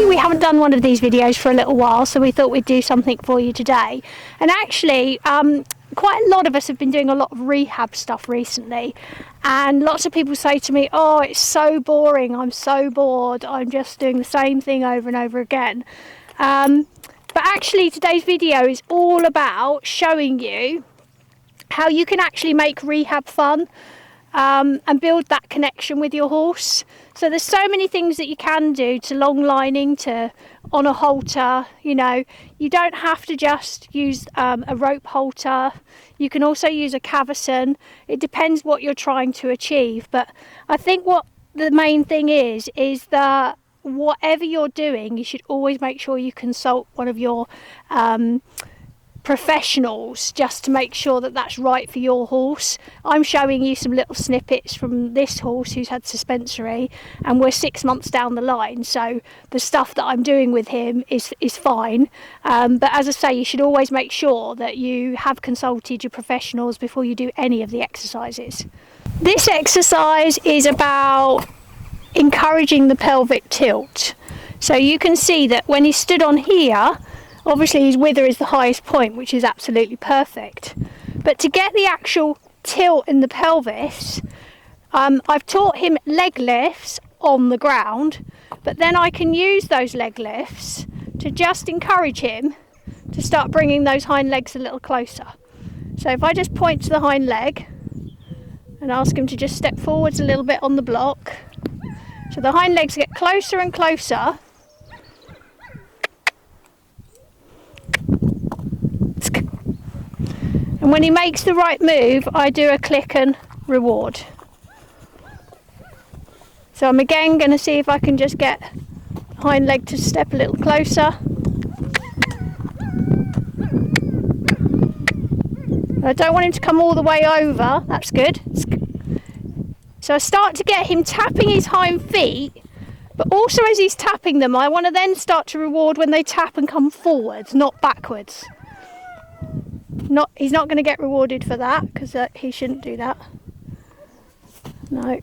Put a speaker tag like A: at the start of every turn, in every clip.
A: We haven't done one of these videos for a little while, so we thought we'd do something for you today. And actually, quite a lot of us have been doing a lot of rehab stuff recently, and lots of people say to me, oh, it's so boring, I'm so bored, I'm just doing the same thing over and over again. But actually today's video is all about showing you how you can actually make rehab fun and build that connection with your horse. So there's so many things that you can do, to long lining, to on a halter. You know, you don't have to just use a rope halter. You can also use a cavesson. It depends what you're trying to achieve. But I think what the main thing is that whatever you're doing, you should always make sure you consult one of your professionals, just to make sure that that's right for your horse. I'm showing you some little snippets from this horse who's had suspensory, and we're 6 months down the line, so the stuff that I'm doing with him is fine. But as I say, you should always make sure that you have consulted your professionals before you do any of the exercises. This exercise is about encouraging the pelvic tilt. So you can see that when he stood on here, obviously his wither is the highest point, which is absolutely perfect. But to get the actual tilt in the pelvis, I've taught him leg lifts on the ground, but then I can use those leg lifts to just encourage him to start bringing those hind legs a little closer. So if I just point to the hind leg and ask him to just step forwards a little bit on the block, so the hind legs get closer and closer. And when he makes the right move, I do a click and reward. So I'm again going to see if I can just get the hind leg to step a little closer. I don't want him to come all the way over. That's good. So I start to get him tapping his hind feet, but also as he's tapping them, I want to then start to reward when they tap and come forwards, not backwards. He's not going to get rewarded for that, because he shouldn't do that. No.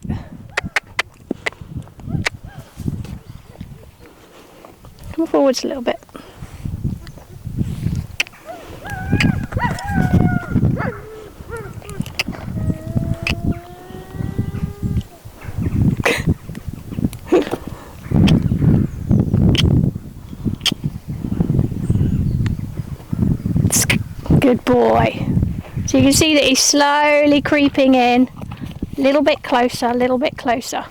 A: Come forwards a little bit. Good boy. So you can see that he's slowly creeping in, a little bit closer, a little bit closer.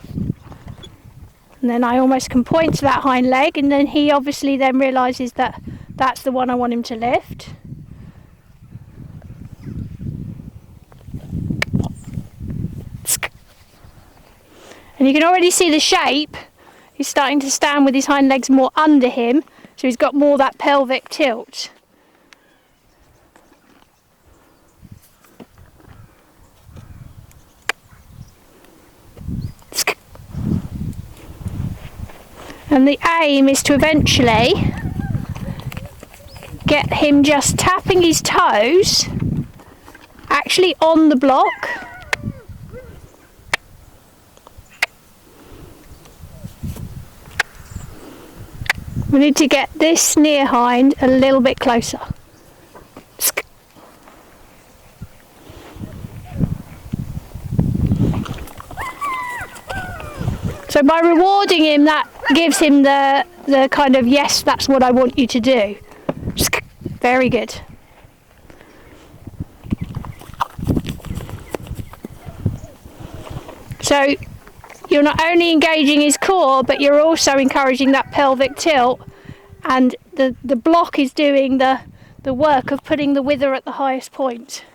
A: And then I almost can point to that hind leg, and then he obviously then realises that that's the one I want him to lift. And you can already see the shape. He's starting to stand with his hind legs more under him, so he's got more that pelvic tilt. And the aim is to eventually get him just tapping his toes actually on the block. We need to get this near hind a little bit closer. So by rewarding him, that gives him the kind of, yes, that's what I want you to do. Very good. So you're not only engaging his core, but you're also encouraging that pelvic tilt, and the block is doing the work of putting the wither at the highest point.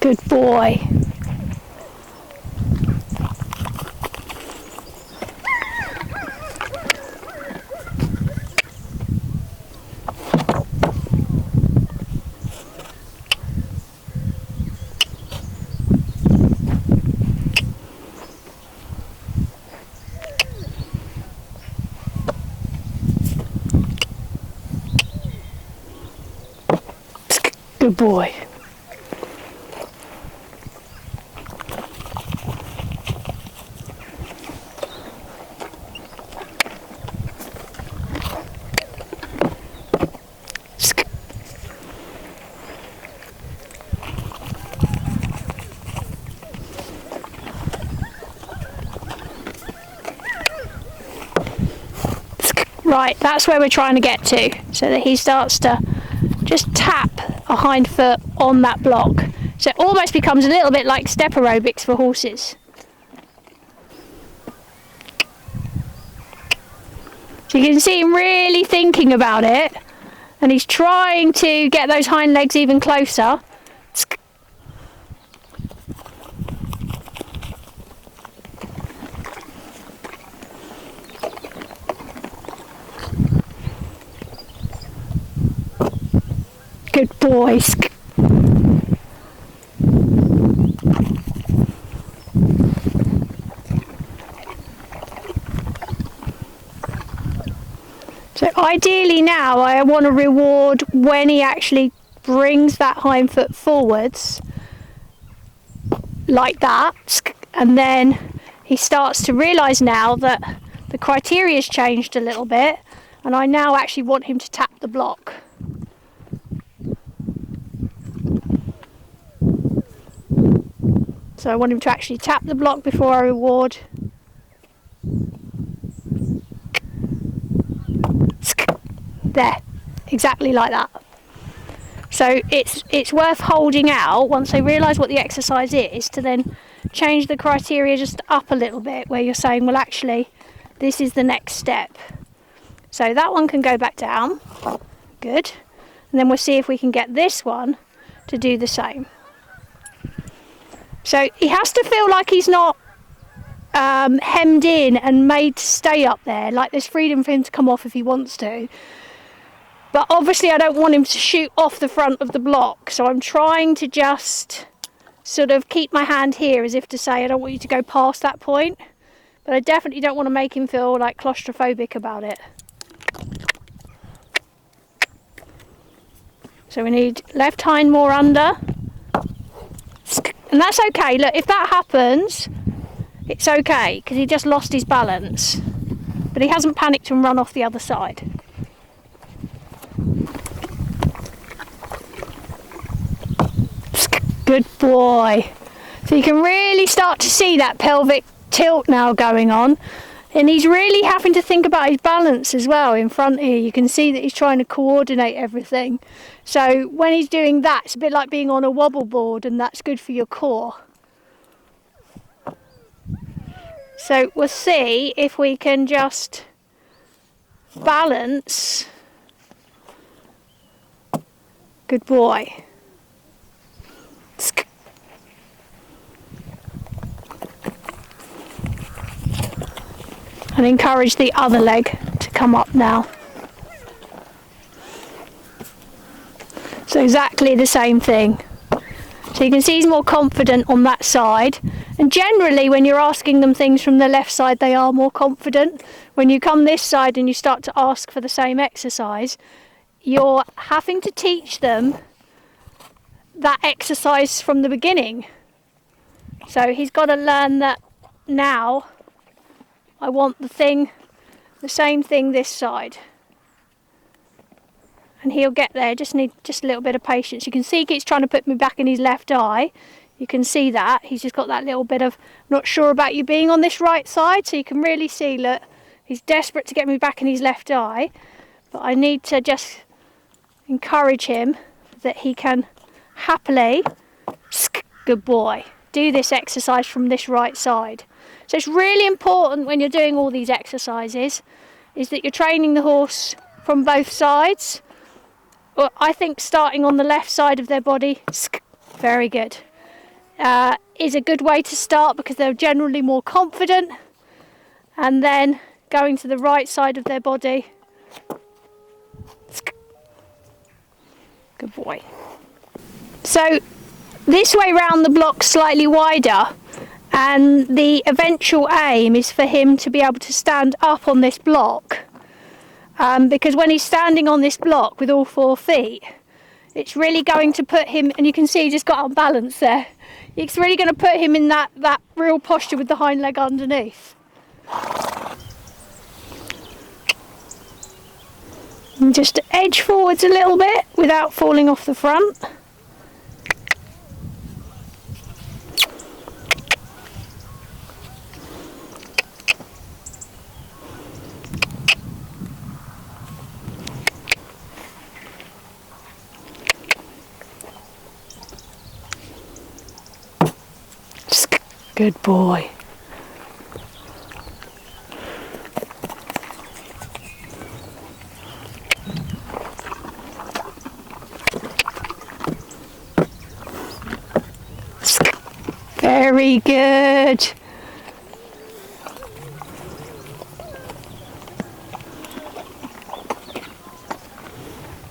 A: Good boy. Good boy. Right, that's where we're trying to get to, so that he starts to just tap a hind foot on that block. So it almost becomes a little bit like step aerobics for horses. So you can see him really thinking about it, and he's trying to get those hind legs even closer. Good boy. So ideally now I want to reward when he actually brings that hind foot forwards like that, and then he starts to realise now that the criteria has changed a little bit, and I now actually want him to tap the block. So I want him to actually tap the block before I reward. There, exactly like that. So it's worth holding out once they realise what the exercise is, to then change the criteria just up a little bit, where you're saying, well, actually this is the next step. So that one can go back down. Good. And then we'll see if we can get this one to do the same. So he has to feel like he's not hemmed in and made to stay up there, like there's freedom for him to come off if he wants to. But obviously I don't want him to shoot off the front of the block, so I'm trying to just sort of keep my hand here as if to say I don't want you to go past that point, but I definitely don't want to make him feel like claustrophobic about it. So we need left hind more under, and that's okay. Look, if that happens, it's okay, because he just lost his balance, but he hasn't panicked and run off the other side. Good boy. So you can really start to see that pelvic tilt now going on, and he's really having to think about his balance as well in front here. You can see that he's trying to coordinate everything. So when he's doing that, it's a bit like being on a wobble board, and that's good for your core. So we'll see if we can just balance. Good boy. And encourage the other leg to come up now. So exactly the same thing. So you can see he's more confident on that side, and generally when you're asking them things from the left side they are more confident. When you come this side and you start to ask for the same exercise, you're having to teach them that exercise from the beginning. So he's got to learn that now I want the same thing this side. And he'll get there, just need just a little bit of patience. You can see he keeps trying to put me back in his left eye. You can see that. He's just got that little bit of not sure about you being on this right side. So you can really see, look, he's desperate to get me back in his left eye. But I need to just encourage him that he can happily, good boy, do this exercise from this right side. So it's really important when you're doing all these exercises is that you're training the horse from both sides. Well, I think starting on the left side of their body, very good. is a good way to start because they're generally more confident, and then going to the right side of their body. Good boy. So this way round the block's slightly wider, and the eventual aim is for him to be able to stand up on this block, because when he's standing on this block with all 4 feet, it's really going to put him, and you can see he just got unbalanced there, it's really going to put him in that real posture with the hind leg underneath. And just edge forwards a little bit without falling off the front. Good boy. Very good.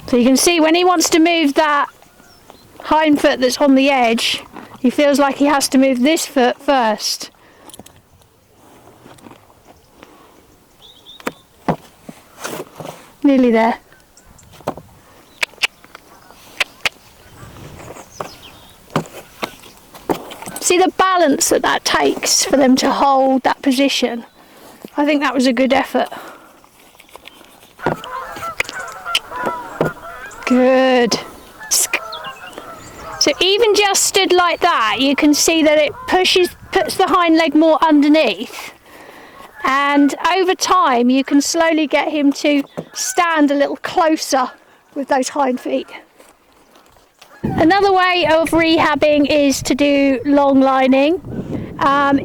A: So you can see when he wants to move that hind foot that's on the edge, he feels like he has to move this foot first. Nearly there. See the balance that takes for them to hold that position. I think that was a good effort. Good. So even just stood like that, you can see that it puts the hind leg more underneath, and over time you can slowly get him to stand a little closer with those hind feet. Another way of rehabbing is to do long lining.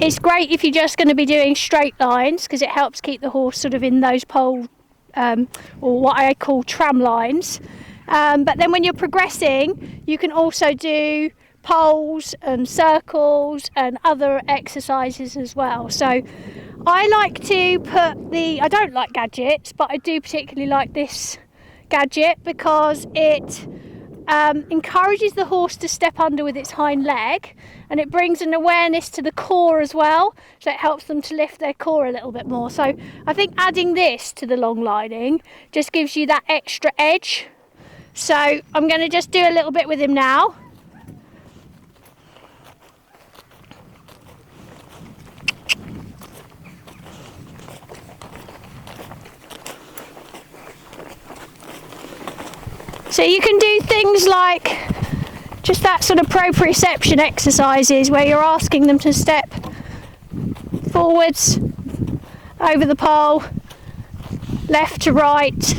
A: It's great if you're just going to be doing straight lines because it helps keep the horse sort of in those pole or what I call tram lines. But then when you're progressing, you can also do poles and circles and other exercises as well. So I like to I don't like gadgets, but I do particularly like this gadget because it encourages the horse to step under with its hind leg, and it brings an awareness to the core as well, so it helps them to lift their core a little bit more. So I think adding this to the long lining just gives you that extra edge. So I'm going to just do a little bit with him now. So you can do things like just that sort of proprioception exercises where you're asking them to step forwards over the pole, left to right.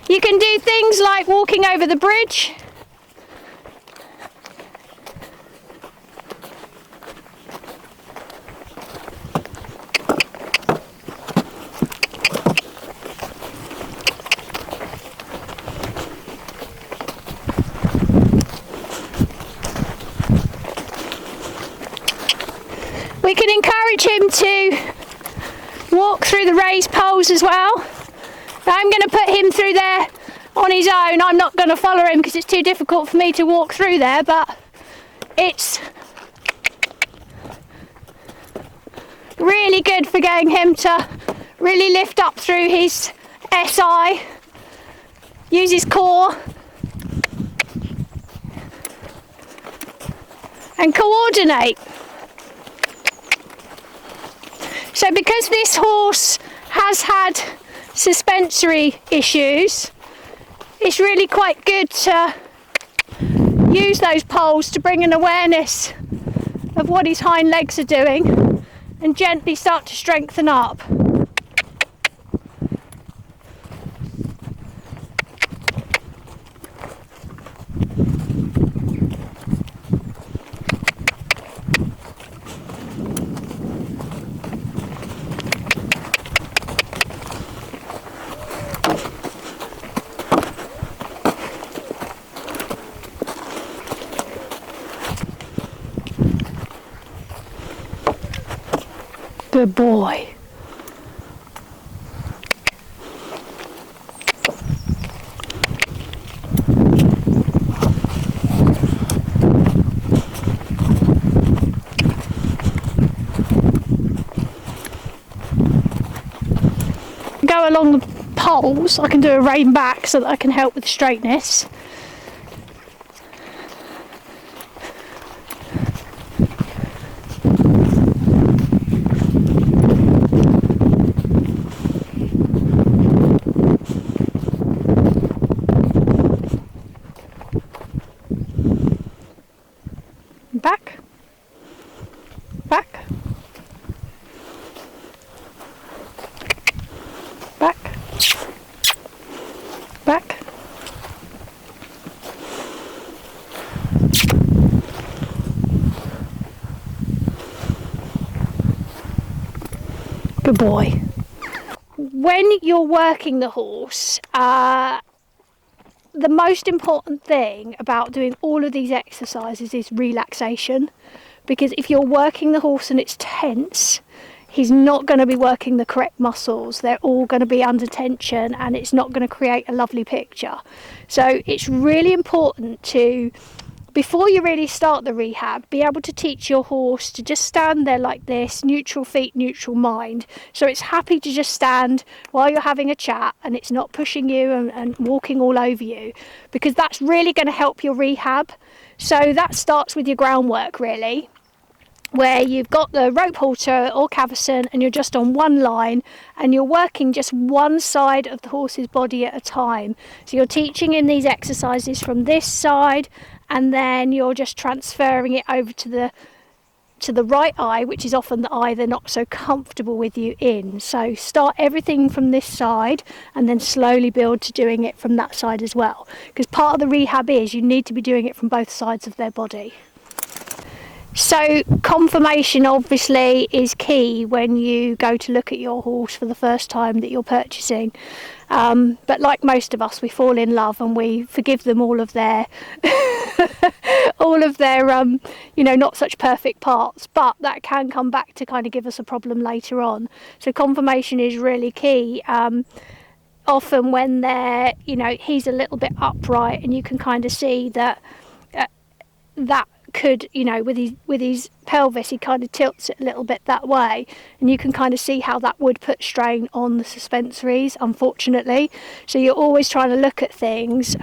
A: You can do things like walking over the bridge. We can encourage him to walk through the raised poles as well. I'm going to put him through there on his own. I'm not going to follow him because it's too difficult for me to walk through there, but it's really good for getting him to really lift up through his SI, use his core and coordinate. So because this horse has had suspensory issues, it's really quite good to use those poles to bring an awareness of what his hind legs are doing and gently start to strengthen up. Good boy. Go along the poles. I can do a rein back so that I can help with straightness. Back, back, back, back. Good boy. When you're working the horse, the most important thing about doing all of these exercises is relaxation, because if you're working the horse and it's tense, he's not going to be working the correct muscles. They're all going to be under tension and it's not going to create a lovely picture. So it's really important to, before you really start the rehab, be able to teach your horse to just stand there like this, neutral feet, neutral mind. So it's happy to just stand while you're having a chat and it's not pushing you and walking all over you, because that's really going to help your rehab. So that starts with your groundwork really, where you've got the rope halter or cavesson and you're just on one line and you're working just one side of the horse's body at a time. So you're teaching him these exercises from this side, and then you're just transferring it over to the right eye, which is often the eye they're not so comfortable with you in. So start everything from this side and then slowly build to doing it from that side as well, because part of the rehab is you need to be doing it from both sides of their body. So conformation obviously is key when you go to look at your horse for the first time that you're purchasing. But like most of us, we fall in love and we forgive them all of their you know, not such perfect parts, but that can come back to kind of give us a problem later on. So conformation is really key. Often when they're, you know, he's a little bit upright and you can kind of see that that could, you know, with his pelvis, he kind of tilts it a little bit that way, and you can kind of see how that would put strain on the suspensories, unfortunately. So you're always trying to look at things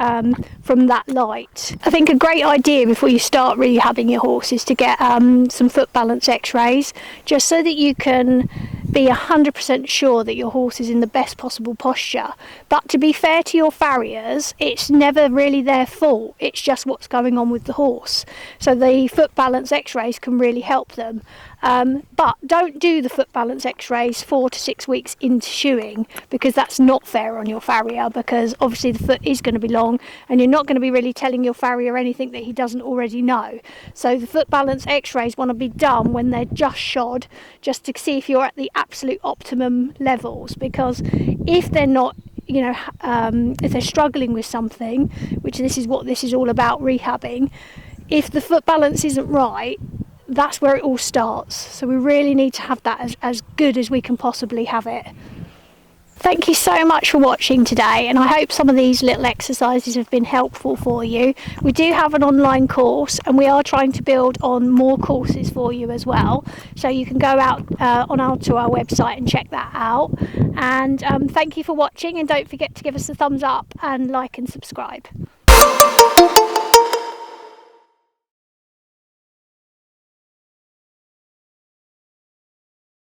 A: from that light. I think a great idea before you start rehabbing your horse is to get some foot balance x-rays, just so that you can be 100% sure that your horse is in the best possible posture. But to be fair to your farriers, it's never really their fault, it's just what's going on with the horse. So the foot balance x-rays can really help them. But don't do the foot balance x-rays 4 to 6 weeks into shoeing, because that's not fair on your farrier, because obviously the foot is going to be long and you're not going to be really telling your farrier anything that he doesn't already know. So the foot balance x-rays want to be done when they're just shod, just to see if you're at the absolute optimum levels, because if they're not, you know, if they're struggling with something, which this is what this is all about, rehabbing, if the foot balance isn't right, that's where it all starts. So we really need to have that as good as we can possibly have it. Thank you so much for watching today, and I hope some of these little exercises have been helpful for you. We do have an online course and we are trying to build on more courses for you as well, so you can go out onto our website and check that out. And thank you for watching, and don't forget to give us a thumbs up and like and subscribe.